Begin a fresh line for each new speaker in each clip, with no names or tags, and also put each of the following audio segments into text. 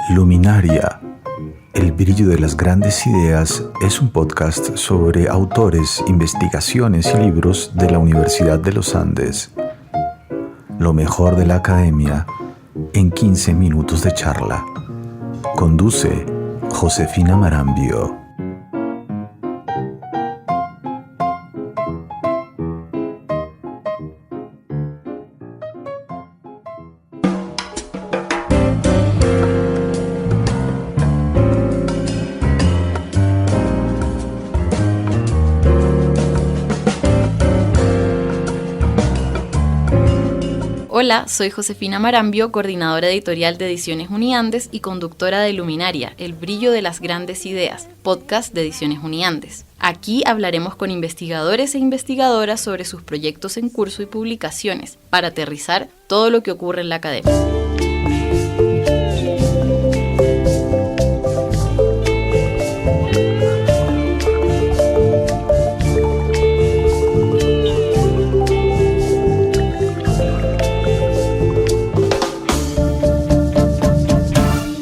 Luminaria, el brillo de las grandes ideas es un podcast sobre autores, investigaciones y libros de la Universidad de los Andes. Lo mejor de la academia en 15 minutos de charla. Conduce Josefina Marambio.
Hola, soy Josefina Marambio, coordinadora editorial de Ediciones Uniandes y conductora de Luminaria, el brillo de las grandes ideas, podcast de Ediciones Uniandes. Aquí hablaremos con investigadores e investigadoras sobre sus proyectos en curso y publicaciones, para aterrizar todo lo que ocurre en la academia.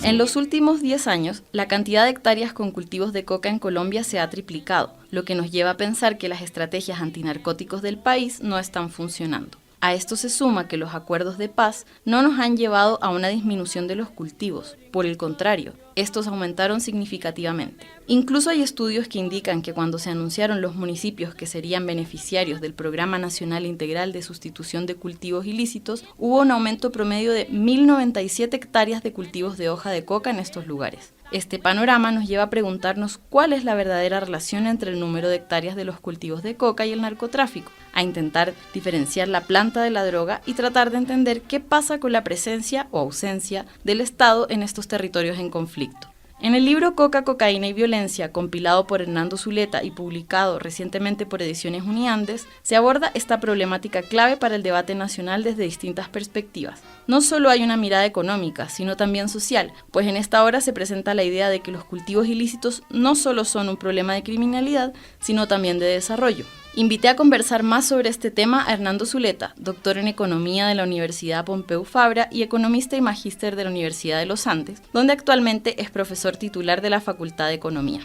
En los últimos 10 años, la cantidad de hectáreas con cultivos de coca en Colombia se ha triplicado, lo que nos lleva a pensar que las estrategias antinarcóticos del país no están funcionando. A esto se suma que los acuerdos de paz no nos han llevado a una disminución de los cultivos. Por el contrario, estos aumentaron significativamente. Incluso hay estudios que indican que cuando se anunciaron los municipios que serían beneficiarios del Programa Nacional Integral de Sustitución de Cultivos Ilícitos, hubo un aumento promedio de 1.097 hectáreas de cultivos de hoja de coca en estos lugares. Este panorama nos lleva a preguntarnos cuál es la verdadera relación entre el número de hectáreas de los cultivos de coca y el narcotráfico, a intentar diferenciar la planta de la droga y tratar de entender qué pasa con la presencia o ausencia del Estado en estos territorios en conflicto. En el libro Coca, Cocaína y Violencia, compilado por Hernando Zuleta y publicado recientemente por Ediciones Uniandes, se aborda esta problemática clave para el debate nacional desde distintas perspectivas. No solo hay una mirada económica, sino también social, pues en esta obra se presenta la idea de que los cultivos ilícitos no solo son un problema de criminalidad, sino también de desarrollo. Invité a conversar más sobre este tema a Hernando Zuleta, doctor en Economía de la Universidad Pompeu Fabra y economista y magíster de la Universidad de los Andes, donde actualmente es profesor titular de la Facultad de Economía.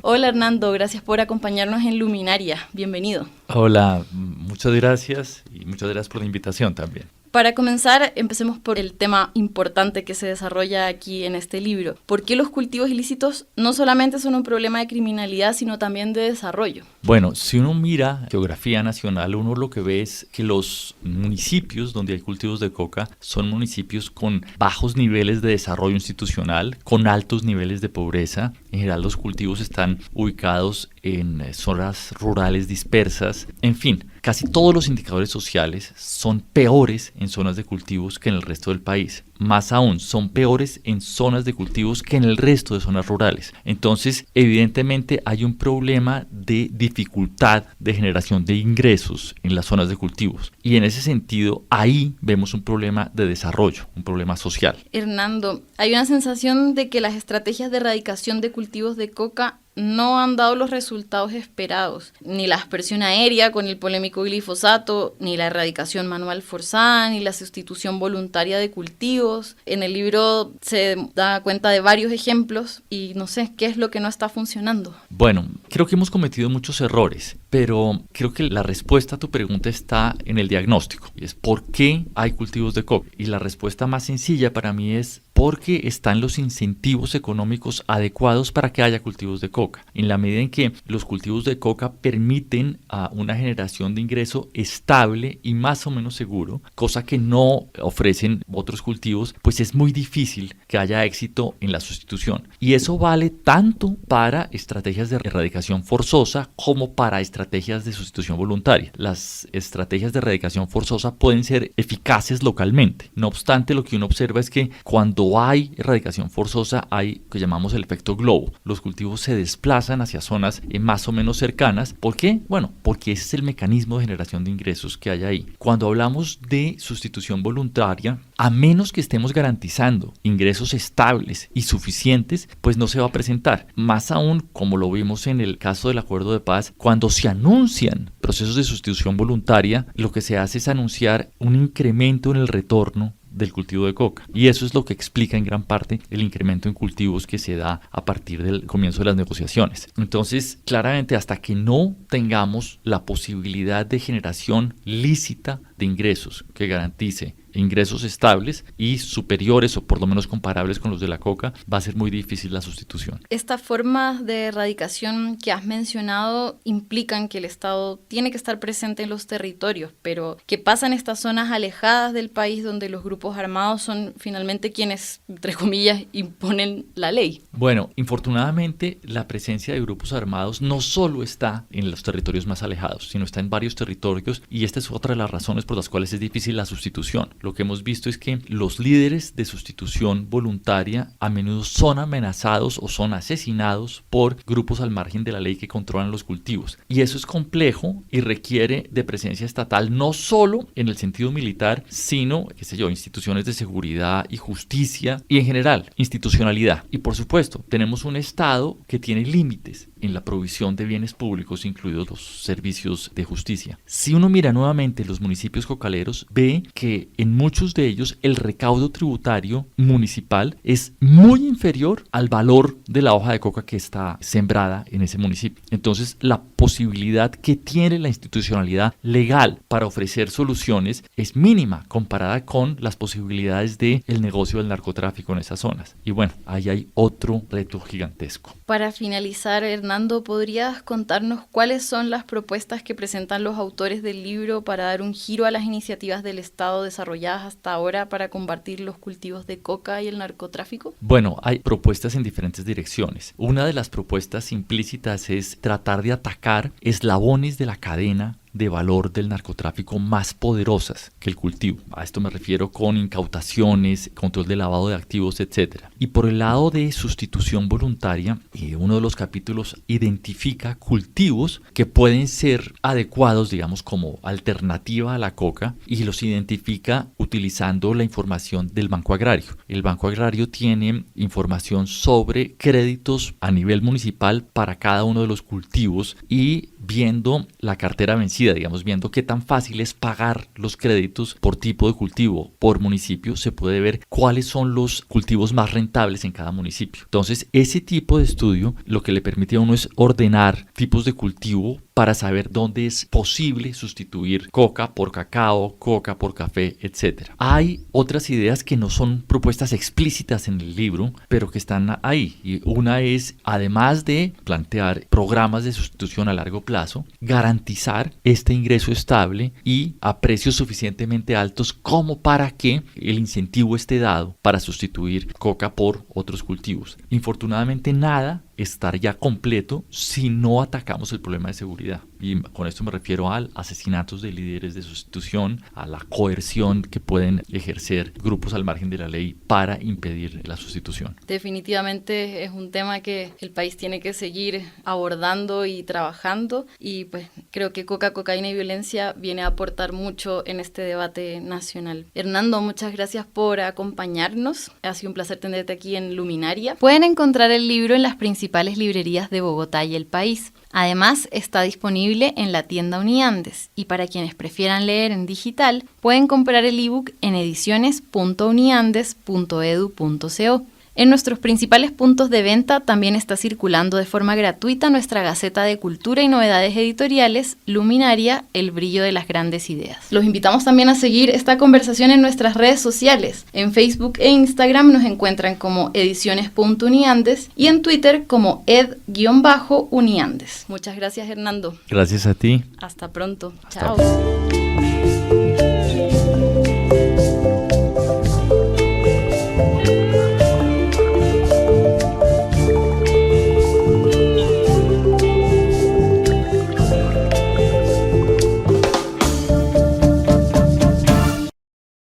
Hola Hernando, gracias por acompañarnos en Luminaria. Bienvenido.
Hola, muchas gracias y muchas gracias por la invitación también.
Para comenzar, empecemos por el tema importante que se desarrolla aquí en este libro. ¿Por qué los cultivos ilícitos no solamente son un problema de criminalidad, sino también de desarrollo?
Bueno, si uno mira geografía nacional, uno lo que ve es que los municipios donde hay cultivos de coca son municipios con bajos niveles de desarrollo institucional, con altos niveles de pobreza. En general, los cultivos están ubicados en zonas rurales dispersas. En fin, casi todos los indicadores sociales son peores en zonas de cultivos que en el resto del país. Más aún, son peores en zonas de cultivos que en el resto de zonas rurales. Entonces, evidentemente hay un problema de dificultad de generación de ingresos en las zonas de cultivos. Y en ese sentido, ahí vemos un problema de desarrollo, un problema social.
Hernando, hay una sensación de que las estrategias de erradicación de cultivos de coca no han dado los resultados esperados. Ni la aspersión aérea con el polémico glifosato, ni la erradicación manual forzada, ni la sustitución voluntaria de cultivos. En el libro se da cuenta de varios ejemplos y no sé, ¿qué es lo que no está funcionando?
Bueno, creo que hemos cometido muchos errores, pero creo que la respuesta a tu pregunta está en el diagnóstico. Y es ¿por qué hay cultivos de coca? Y la respuesta más sencilla para mí es porque están los incentivos económicos adecuados para que haya cultivos de coca. En la medida en que los cultivos de coca permiten una generación de ingreso estable y más o menos seguro, cosa que no ofrecen otros cultivos, pues es muy difícil que haya éxito en la sustitución. Y eso vale tanto para estrategias de erradicación forzosa como para estrategias de sustitución voluntaria. Las estrategias de erradicación forzosa pueden ser eficaces localmente. No obstante, lo que uno observa es que cuando hay erradicación forzosa hay lo que llamamos el efecto globo. Los cultivos se desplazan hacia zonas más o menos cercanas. ¿Por qué? Bueno, porque ese es el mecanismo de generación de ingresos que hay ahí. Cuando hablamos de sustitución voluntaria, a menos que estemos garantizando ingresos estables y suficientes, pues no se va a presentar. Más aún, como lo vimos en el caso del acuerdo de paz, cuando se anuncian procesos de sustitución voluntaria, lo que se hace es anunciar un incremento en el retorno del cultivo de coca, y eso es lo que explica en gran parte el incremento en cultivos que se da a partir del comienzo de las negociaciones. Entonces, claramente, hasta que no tengamos la posibilidad de generación lícita de ingresos que garantice ingresos estables y superiores o por lo menos comparables con los de la coca, va a ser muy difícil la sustitución.
Estas formas de erradicación que has mencionado implican que el Estado tiene que estar presente en los territorios, pero ¿qué pasa en estas zonas alejadas del país donde los grupos armados son finalmente quienes, entre comillas, imponen la ley?
Bueno, infortunadamente la presencia de grupos armados no solo está en los territorios más alejados, sino está en varios territorios, y esta es otra de las razones por las cuales es difícil la sustitución. Lo que hemos visto es que los líderes de sustitución voluntaria a menudo son amenazados o son asesinados por grupos al margen de la ley que controlan los cultivos. Y eso es complejo y requiere de presencia estatal, no solo en el sentido militar, sino, instituciones de seguridad y justicia y en general, institucionalidad. Y por supuesto, tenemos un Estado que tiene límites en la provisión de bienes públicos, incluidos los servicios de justicia. Si uno mira nuevamente los municipios cocaleros, ve que en muchos de ellos el recaudo tributario municipal es muy inferior al valor de la hoja de coca que está sembrada en ese municipio. Entonces, la posibilidad que tiene la institucionalidad legal para ofrecer soluciones es mínima comparada con las posibilidades del negocio del narcotráfico en esas zonas. Y bueno, ahí hay otro reto gigantesco.
Para finalizar, Hernando, ¿podrías contarnos cuáles son las propuestas que presentan los autores del libro para dar un giro a las iniciativas del Estado desarrolladas hasta ahora para combatir los cultivos de coca y el narcotráfico?
Bueno, hay propuestas en diferentes direcciones. Una de las propuestas implícitas es tratar de atacar eslabones de la cadena de valor del narcotráfico más poderosas que el cultivo. A esto me refiero con incautaciones, control de lavado de activos, etc. Y por el lado de sustitución voluntaria, uno de los capítulos identifica cultivos que pueden ser adecuados, digamos, como alternativa a la coca, y los identifica utilizando la información del Banco Agrario. El Banco Agrario tiene información sobre créditos a nivel municipal para cada uno de los cultivos, y viendo la cartera vencida, digamos, viendo qué tan fácil es pagar los créditos por tipo de cultivo, por municipio, se puede ver cuáles son los cultivos más rentables en cada municipio. Entonces, ese tipo de estudio lo que le permite a uno es ordenar tipos de cultivo para saber dónde es posible sustituir coca por cacao, coca por café, etc. Hay otras ideas que no son propuestas explícitas en el libro, pero que están ahí. Y una es, además de plantear programas de sustitución a largo plazo, garantizar este ingreso estable y a precios suficientemente altos como para que el incentivo esté dado para sustituir coca por otros cultivos. Infortunadamente, nada estar ya completo si no atacamos el problema de seguridad. Y con esto me refiero a asesinatos de líderes de sustitución, a la coerción que pueden ejercer grupos al margen de la ley para impedir la sustitución.
Definitivamente es un tema que el país tiene que seguir abordando y trabajando, y pues creo que coca, cocaína y violencia viene a aportar mucho en este debate nacional. Hernando, muchas gracias por acompañarnos. Ha sido un placer tenerte aquí en Luminaria. Pueden encontrar el libro en las principales librerías de Bogotá y el país. Además, está disponible en la tienda Uniandes, y para quienes prefieran leer en digital, pueden comprar el ebook en ediciones.uniandes.edu.co. En nuestros principales puntos de venta también está circulando de forma gratuita nuestra Gaceta de Cultura y Novedades Editoriales, Luminaria, el brillo de las grandes ideas. Los invitamos también a seguir esta conversación en nuestras redes sociales. En Facebook e Instagram nos encuentran como ediciones.uniandes y en Twitter como ed_uniandes. Muchas gracias, Hernando.
Gracias a ti.
Hasta pronto.
Hasta
Chao.
pronto.